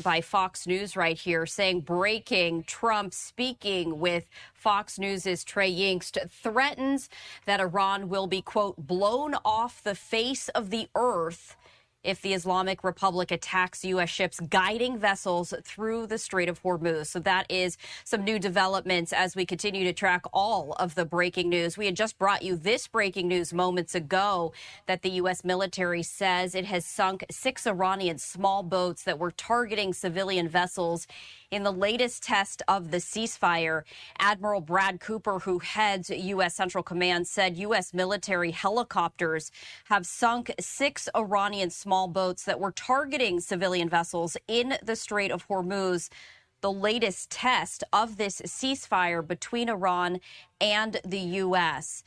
by Fox News right here, saying breaking: Trump speaking with Fox News' Trey Yingst threatens that Iran will be, quote, blown off the face of the earth if the Islamic Republic attacks U.S. ships guiding vessels through the Strait of Hormuz. So that is some new developments as we continue to track all of the breaking news. We had just brought you this breaking news moments ago that the U.S. military says it has sunk 6 Iranian small boats that were targeting civilian vessels in the latest test of the ceasefire. Admiral Brad Cooper, who heads U.S. Central Command, said U.S. military helicopters have sunk 6 Iranian small boats that were targeting civilian vessels in the Strait of Hormuz, the latest test of this ceasefire between Iran and the U.S.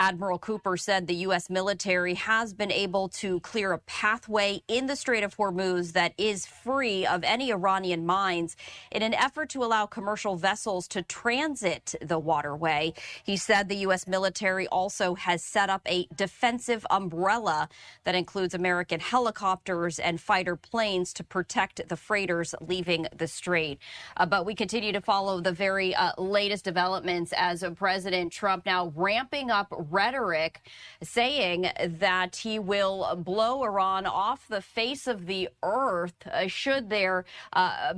Admiral Cooper said the U.S. military has been able to clear a pathway in the Strait of Hormuz that is free of any Iranian mines in an effort to allow commercial vessels to transit the waterway. He said the U.S. military also has set up a defensive umbrella that includes American helicopters and fighter planes to protect the freighters leaving the strait. But we continue to follow the very latest developments as President Trump now ramping up rhetoric, saying that he will blow Iran off the face of the earth should there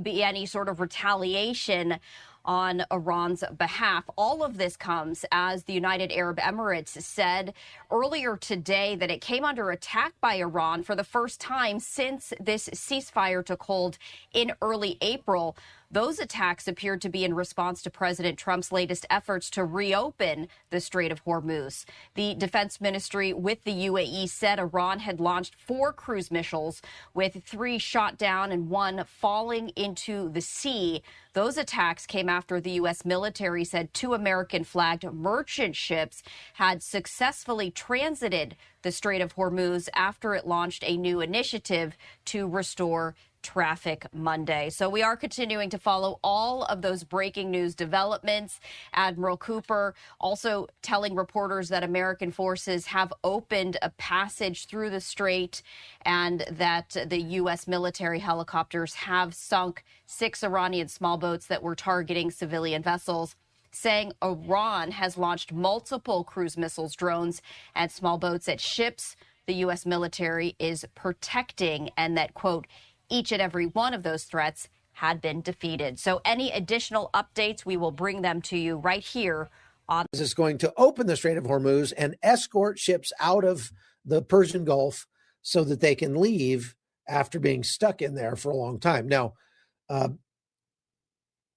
be any sort of retaliation on Iran's behalf. All of this comes as the United Arab Emirates said earlier today that it came under attack by Iran for the first time since this ceasefire took hold in early April. Those attacks appeared to be in response to President Trump's latest efforts to reopen the Strait of Hormuz. The defense ministry with the UAE said Iran had launched 4 cruise missiles, with 3 shot down and 1 falling into the sea. Those attacks came after the U.S. military said 2 American-flagged merchant ships had successfully transited the Strait of Hormuz after it launched a new initiative to restore traffic Monday. So we are continuing to follow all of those breaking news developments. Admiral Cooper also telling reporters that American forces have opened a passage through the strait and that the U.S. military helicopters have sunk 6 Iranian small boats that were targeting civilian vessels, saying Iran has launched multiple cruise missiles, drones, and small boats at ships the U.S. military is protecting, and that, quote, each and every one of those threats had been defeated. So any additional updates, we will bring them to you right here on. This is going to open the Strait of Hormuz and escort ships out of the Persian Gulf so that they can leave after being stuck in there for a long time. Now,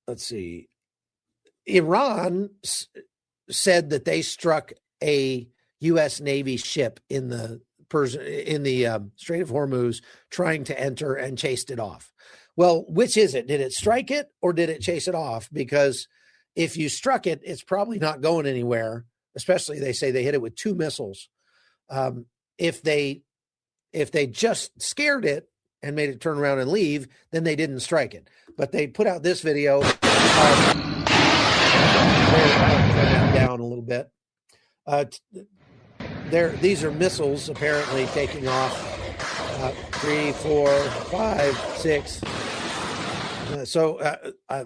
let's see. Iran said that they struck a U.S. Navy ship in the Strait of Hormuz trying to enter and chased it off. Well, which is it? Did it strike it or did it chase it off? Because if you struck it, it's probably not going anywhere. Especially, they say they hit it with 2 missiles. If they just scared it and made it turn around and leave, then they didn't strike it. But they put out this video. Down a little bit. These are missiles apparently taking off 3, 4, 5, 6.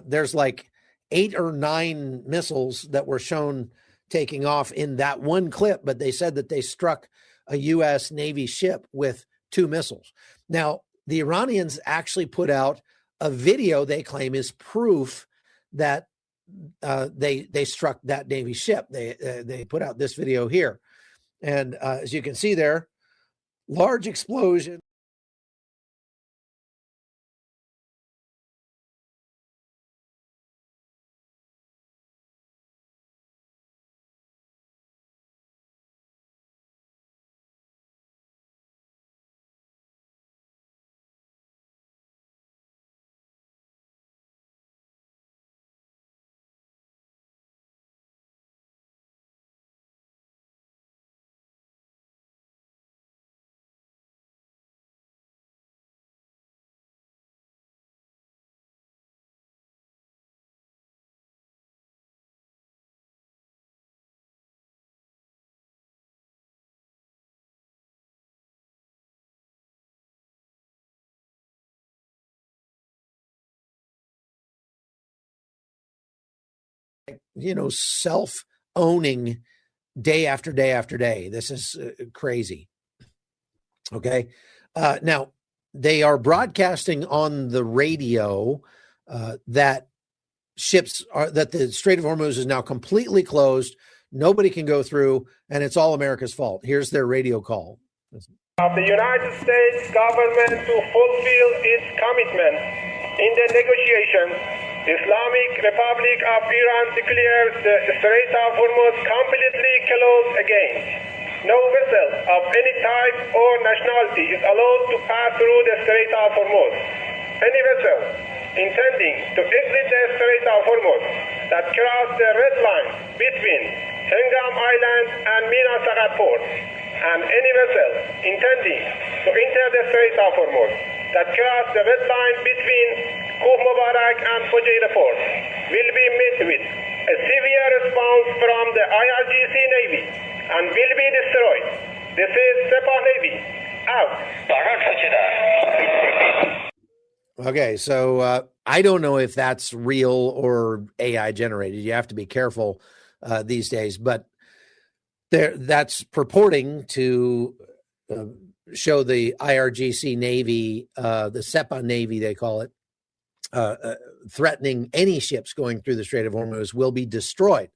There's like 8 or 9 missiles that were shown taking off in that one clip, but they said that they struck a U.S. Navy ship with 2 missiles. Now, the Iranians actually put out a video they claim is proof that they struck that Navy ship. They put out this video here. And as you can see there, large explosion. self-owning day after day after day. This is crazy. Okay. Now, they are broadcasting on the radio that the Strait of Hormuz is now completely closed. Nobody can go through, and it's all America's fault. Here's their radio call. Of the United States government to fulfill its commitment in the negotiations, Islamic Republic of Iran declares the Strait of Hormuz completely closed again. No vessel of any type or nationality is allowed to pass through the Strait of Hormuz. Any vessel intending to exit the Strait of Hormuz that cross the red line between Hengam Island and Mina Sagat port, and any vessel intending to enter the Strait of Hormuz that cross the red line between Khuf Mubarak and Fujairah port will be met with a severe response from the IRGC Navy and will be destroyed. This is Sepah Navy. Out. Okay, so I don't know if that's real or AI generated. You have to be careful these days, but that's purporting to show the IRGC Navy, the Sepah Navy, they call it, threatening any ships going through the Strait of Hormuz will be destroyed.